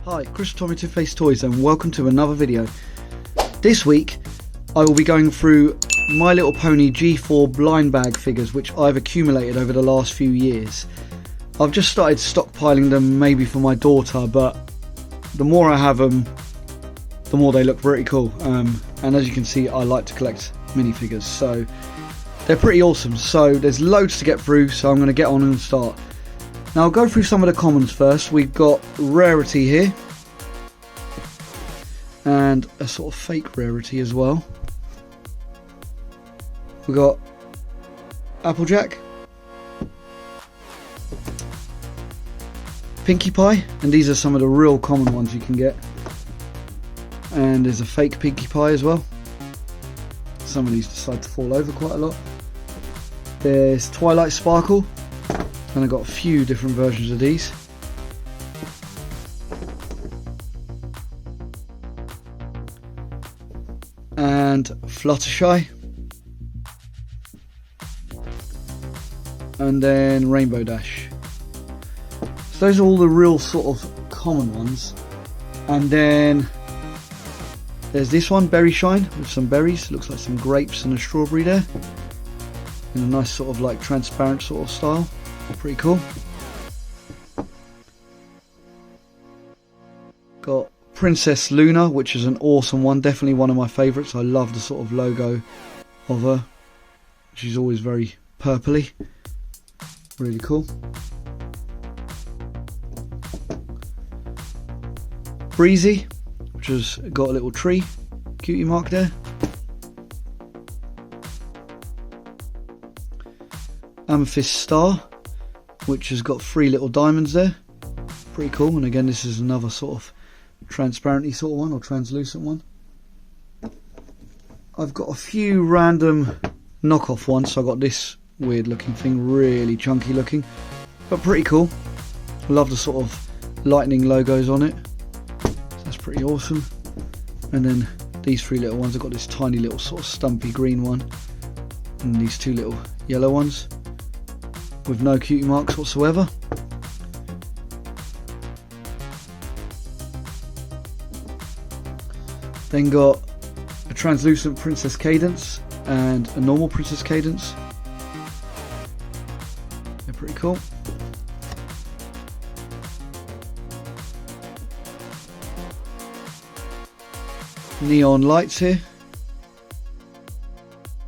Hi, Chris from Tommy Two Face Toys and welcome to another video. This week I will be going through My Little Pony G4 Blind Bag figures which I've accumulated over the last few years. I've just started stockpiling them maybe for my daughter, but the more I have them the more they look pretty cool, and as you can see I like to collect minifigures, so they're pretty awesome. So there's loads to get through, so I'm going to get on and start. Now I'll go through some of the commons first. We've got Rarity here, and a sort of fake Rarity as well. We've got Applejack, Pinkie Pie, and these are some of the real common ones you can get. And there's a fake Pinkie Pie as well. Some of these decide to fall over quite a lot. There's Twilight Sparkle, and I've got a few different versions of these. And Fluttershy. And then Rainbow Dash. So those are all the real sort of common ones. And then there's this one, Berry Shine, with some berries. Looks like some grapes and a strawberry there. In a nice sort of like transparent sort of style. Pretty cool. Got Princess Luna, which is an awesome one. Definitely one of my favourites. I love the sort of logo of her. She's always very purpley. Really cool. Breezy, which has got a little tree cutie mark there. Amethyst Star, which has got 3 little diamonds there. Pretty cool. And again, this is another sort of transparency sort of one, or translucent one. I've got a few random knockoff ones. So I got this weird looking thing, really chunky looking, but pretty cool. Love the sort of lightning logos on it. So that's pretty awesome. And then these 3 little ones. I've got this tiny little sort of stumpy green one, and these 2 little yellow ones with no cutie marks whatsoever. Then got a translucent Princess Cadence and a normal Princess Cadence. They're pretty cool. Neon lights here.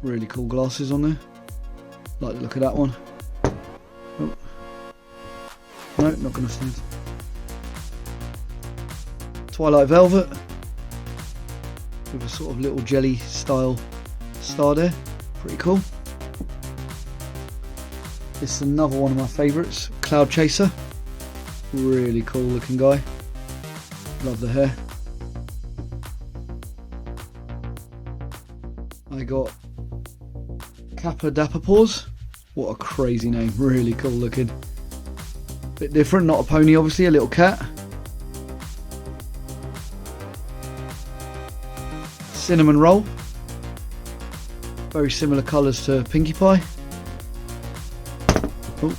Really cool glasses on there. Like the look of that one. Oh. No, not going to stand. Twilight Velvet, with a sort of little jelly style star there. Pretty cool. This is another one of my favourites, Cloud Chaser. Really cool looking guy. Love the hair. I got Kappa Dapper Paws. What a crazy name, really cool looking. Bit different, not a pony obviously, a little cat. Cinnamon Roll. Very similar colours to Pinkie Pie. Oh,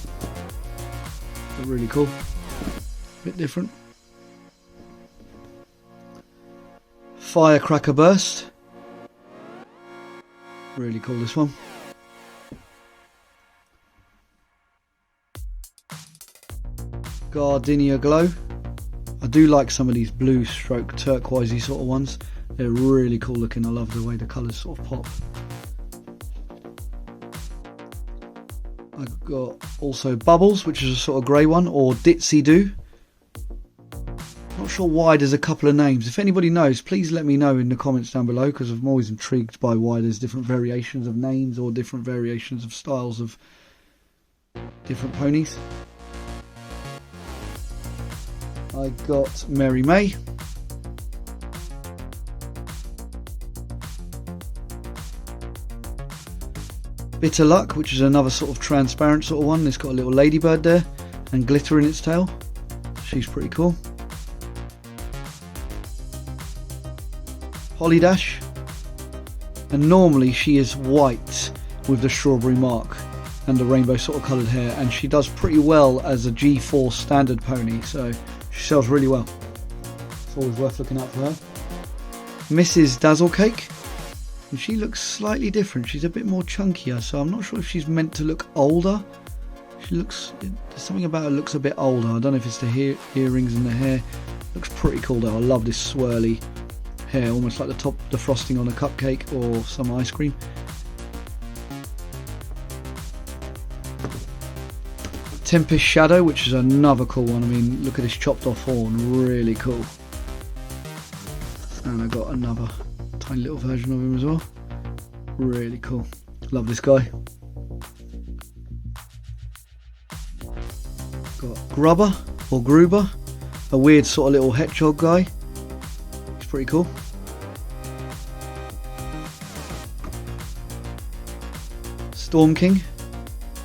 really cool. Bit different. Firecracker Burst. Really cool this one. Gardenia Glow. I do like some of these blue stroke turquoisey sort of ones. They're really cool looking. I love the way the colours sort of pop. I've got also Bubbles, which is a sort of grey one, or Ditsy Doo. Not sure why there's a couple of names. If anybody knows, please let me know in the comments down below, because I'm always intrigued by why there's different variations of names or different variations of styles of different ponies. I got Mary May. Bitter Luck, which is another sort of transparent sort of one. It's got a little ladybird there and glitter in its tail. She's pretty cool. Holly Dash. And normally she is white with the strawberry mark and the rainbow sort of coloured hair, and she does pretty well as a G4 standard pony, so she sells really well. always worth looking out for her. Mrs. Dazzle Cake, and she looks slightly different. She's a bit more chunkier, so I'm not sure if she's meant to look older. There's something about her looks a bit older. I don't know if it's the earrings and the hair. Looks pretty cool though. I love this swirly hair, almost like the frosting on a cupcake or some ice cream. Tempest Shadow, which is another cool one. I mean, look at this chopped off horn, really cool. And I got another tiny little version of him as well. Really cool. Love this guy. Got Grubber or Gruber, a weird sort of little hedgehog guy. He's pretty cool. Storm King,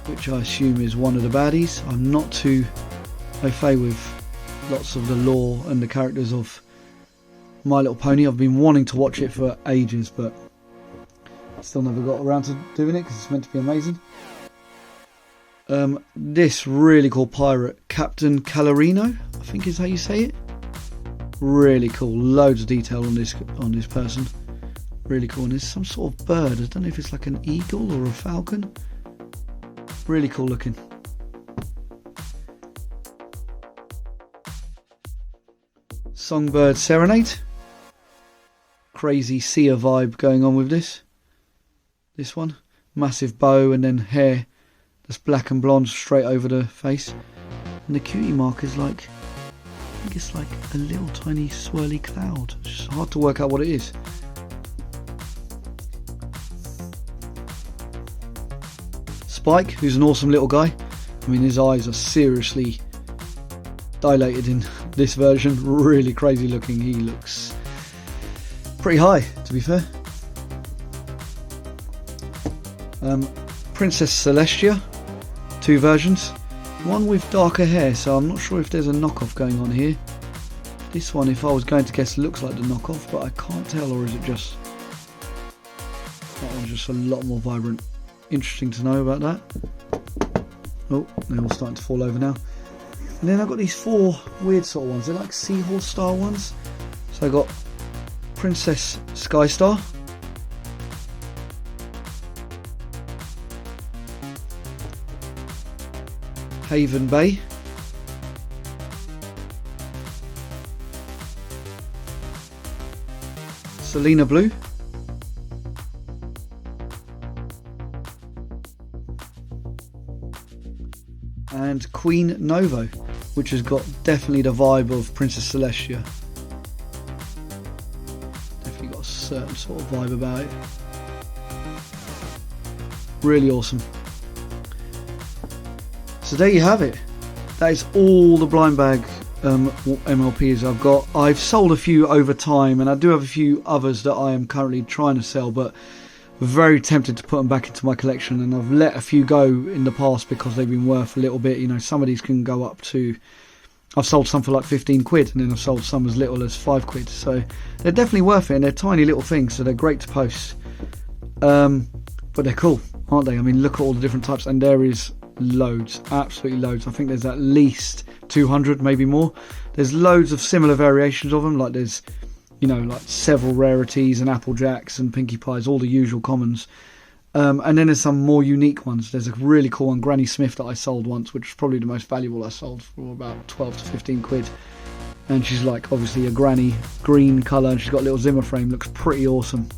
which I assume is one of the baddies. I'm not too au fait with lots of the lore and the characters of My Little Pony. I've been wanting to watch it for ages, but still never got around to doing it because it's meant to be amazing. This really cool pirate, Captain Calorino, I think is how you say it. Really cool, loads of detail on this person. Really cool, and there's some sort of bird. I don't know if it's like an eagle or a falcon. Really cool looking. Songbird Serenade. Crazy seer vibe going on with this. This one, massive bow and then hair that's black and blonde straight over the face, and the cutie mark is like, I think it's like a little tiny swirly cloud. It's just hard to work out what it is. Spike, who's an awesome little guy. I mean, his eyes are seriously dilated in this version. Really crazy looking. He looks pretty high, to be fair. Princess Celestia, 2 versions. One with darker hair, so I'm not sure if there's a knockoff going on here. This one, if I was going to guess, looks like the knockoff, but I can't tell, or is it just... That one's just a lot more vibrant. Interesting to know about that. Oh, they're all starting to fall over now. And then I've got these 4 weird sort of ones. They're like seahorse style ones. So I got Princess Skystar, Haven Bay, Selena Blue, and Queen Novo, which has got definitely the vibe of Princess Celestia. Definitely got a certain sort of vibe about it. Really awesome. So there you have it. That is all the blind bag MLPs I've got. I've sold a few over time, and I do have a few others that I am currently trying to sell, but very tempted to put them back into my collection, and I've let a few go in the past because they've been worth a little bit. You know, some of these can go up to, I've sold some for like 15 quid, and then I've sold some as little as 5 quid. So they're definitely worth it, and they're tiny little things, so they're great to post. But they're cool, aren't they? I mean, look at all the different types, and there is loads, absolutely loads. I think there's at least 200, maybe more. There's loads of similar variations of them, like there's, you know, like several rarities and Apple Jacks and Pinkie Pies, all the usual commons. And then there's some more unique ones. There's a really cool one, Granny Smith, that I sold once, which was probably the most valuable I sold, for about 12 to 15 quid. And she's like obviously a granny green colour, and she's got a little Zimmer frame, looks pretty awesome.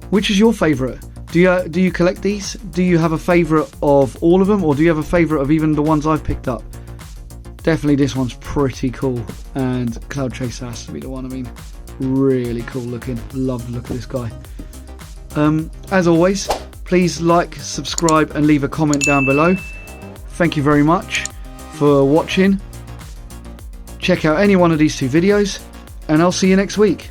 Which is your favourite? Do you collect these? Do you have a favourite of all of them, or do you have a favourite of even the ones I've picked up? Definitely this one's pretty cool, and Cloud Chaser has to be the one. I mean, really cool looking. Love the look of this guy. As always, please like, subscribe and leave a comment down below. Thank you very much for watching. Check out any one of these 2 videos, and I'll see you next week.